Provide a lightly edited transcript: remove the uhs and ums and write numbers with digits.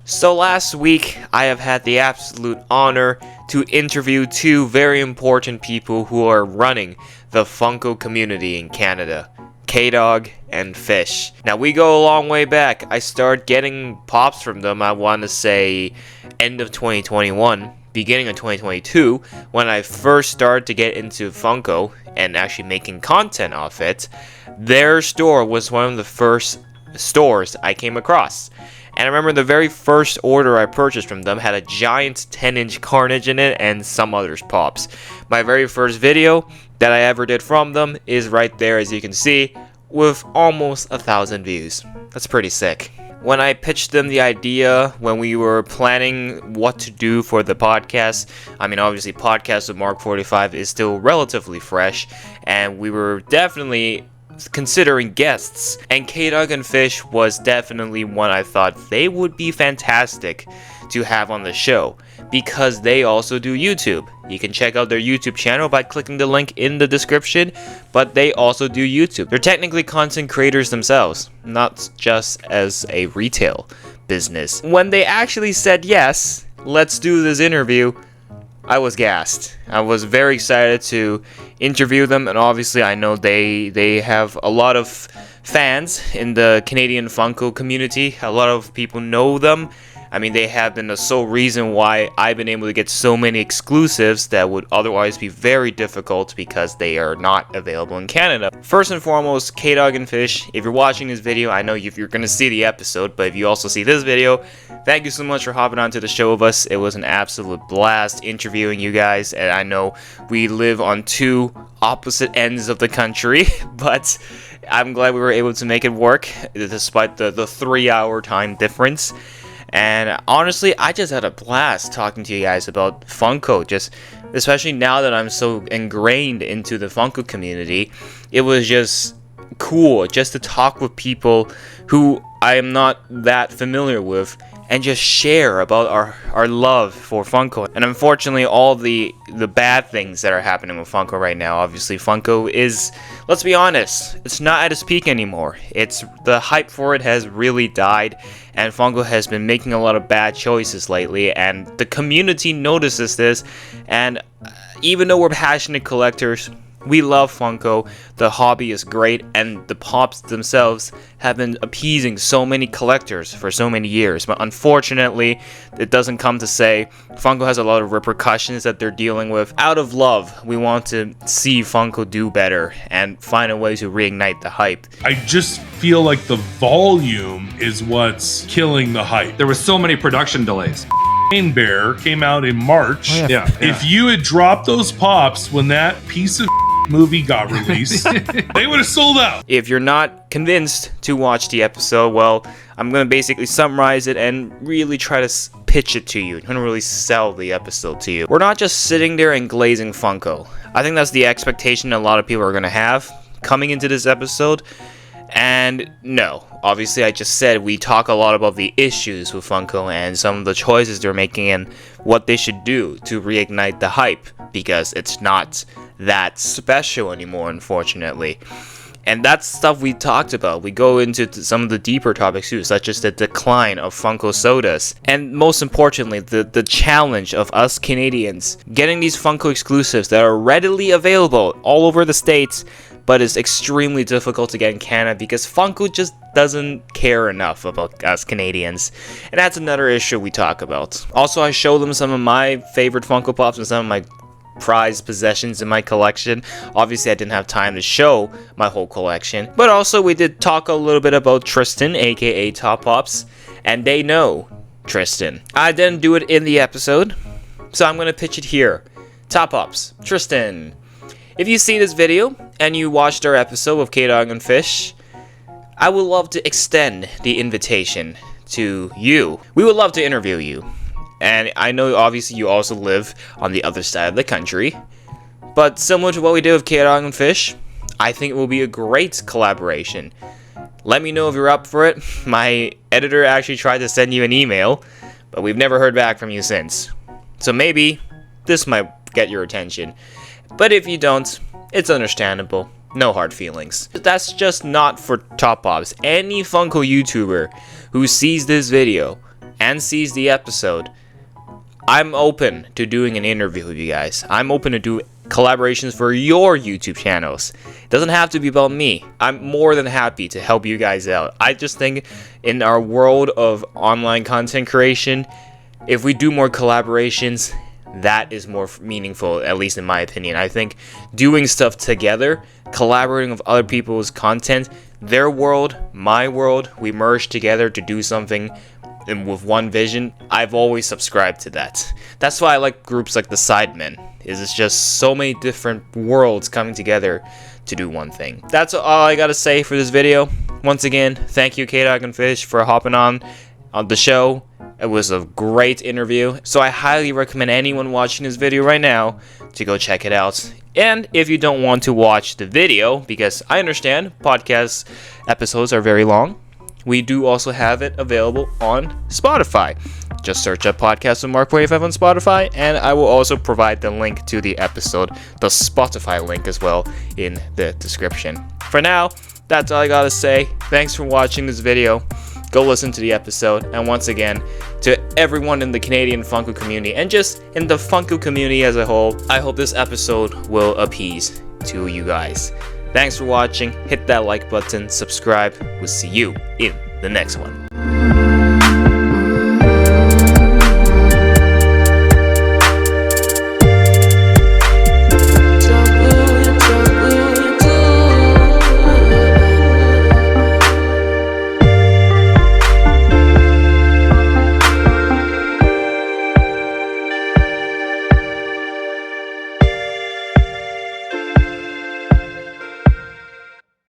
So last week, I have had the absolute honor to interview two very important people who are running the Funko community in Canada, K-Dog and Fish. Now we go a long way back. I started getting pops from them, I want to say end of 2021, beginning of 2022, when I first started to get into Funko and actually making content off it. Their store was one of the first stores I came across. And I remember the very first order I purchased from them had a giant 10-inch Carnage in it and some others pops. My very first video that I ever did from them is right there, as you can see, with almost 1,000 views. That's pretty sick. When I pitched them the idea, when we were planning what to do for the podcast, I mean obviously podcast with Mark 45 is still relatively fresh, and we were definitely considering guests, and K-Dog and Fish was definitely one I thought they would be fantastic to have on the show, because they also do YouTube. You can check out their YouTube channel by clicking the link in the description, but they also do YouTube. They're technically content creators themselves, not just as a retail business. When they actually said yes, let's do this interview, I was gassed. I was very excited to interview them, and obviously I know they have a lot of fans in the Canadian Funko community. A lot of people know them. I mean, they have been the sole reason why I've been able to get so many exclusives that would otherwise be very difficult because they are not available in Canada. First and foremost, K-Dog and Fish, if you're watching this video, I know you're going to see the episode, but if you also see this video, thank you so much for hopping onto the show with us. It was an absolute blast interviewing you guys, and I know we live on two opposite ends of the country, but I'm glad we were able to make it work despite the 3-hour time difference. And honestly, I just had a blast talking to you guys about Funko, just especially now that I'm so ingrained into the Funko community. It was just cool just to talk with people who I am not that familiar with and just share about our love for Funko. And unfortunately, all the bad things that are happening with Funko right now, obviously Funko is, let's be honest, it's not at its peak anymore. The hype for it has really died, and Funko has been making a lot of bad choices lately, and the community notices this. And even though we're passionate collectors, we love Funko, the hobby is great, and the pops themselves have been appeasing so many collectors for so many years. But unfortunately, it doesn't come to say Funko has a lot of repercussions that they're dealing with. Out of love, we want to see Funko do better and find a way to reignite the hype. I just feel like the volume is what's killing the hype. There was so many production delays. Bear came out in March. Oh, yeah. If you had dropped those pops when that piece of movie got released, they would have sold out. If you're not convinced to watch the episode, well, I'm going to basically summarize it and really try to pitch it to you. I'm going to really sell the episode to you. We're not just sitting there and glazing Funko. I think that's the expectation a lot of people are going to have coming into this episode. And no, obviously I just said we talk a lot about the issues with Funko and some of the choices they're making and what they should do to reignite the hype, because it's not that special anymore, unfortunately. And that's stuff we talked about. We go into some of the deeper topics too, such as the decline of Funko sodas. And most importantly, the challenge of us Canadians getting these Funko exclusives that are readily available all over the States, but it's extremely difficult to get in Canada because Funko just doesn't care enough about us Canadians. And that's another issue we talk about. Also, I show them some of my favorite Funko Pops and some of my prized possessions in my collection. Obviously I didn't have time to show my whole collection, but also we did talk a little bit about Tristan, aka Top Pops, and they know Tristan. I didn't do it in the episode, so I'm gonna pitch it here. Top Pops, Tristan, if you see this video and you watched our episode with K-Dog and Fish, I would love to extend the invitation to you. We would love to interview you. And I know obviously you also live on the other side of the country, but similar to what we did with K-Dog and Fish, I think it will be a great collaboration. Let me know if you're up for it. My editor actually tried to send you an email, but we've never heard back from you since. So maybe this might get your attention. But if you don't, it's understandable. No hard feelings. But that's just not for Top Pops. Any Funko YouTuber who sees this video and sees the episode, I'm open to doing an interview with you guys. I'm open to do collaborations for your YouTube channels. It doesn't have to be about me. I'm more than happy to help you guys out. I just think in our world of online content creation, if we do more collaborations, that is more meaningful, at least in my opinion. I think doing stuff together, collaborating with other people's content, their world, my world, we merge together to do something and with one vision. I've always subscribed to that. That's why I like groups like the Sidemen. It's just so many different worlds coming together to do one thing. That's all I gotta say for this video. Once again, thank you K-Dog and Fish for hopping on the show. It was a great interview, so I highly recommend anyone watching this video right now to go check it out. And if you don't want to watch the video, because I understand podcast episodes are very long, we do also have it available on Spotify. Just search up Podcast with Mark 45 on Spotify, and I will also provide the link to the episode, the Spotify link as well, in the description. For now, that's all I gotta say. Thanks for watching this video. Go listen to the episode, and once again, to everyone in the Canadian Funko community, and just in the Funko community as a whole, I hope this episode will appease to you guys. Thanks for watching, hit that like button, subscribe, we'll see you in the next one.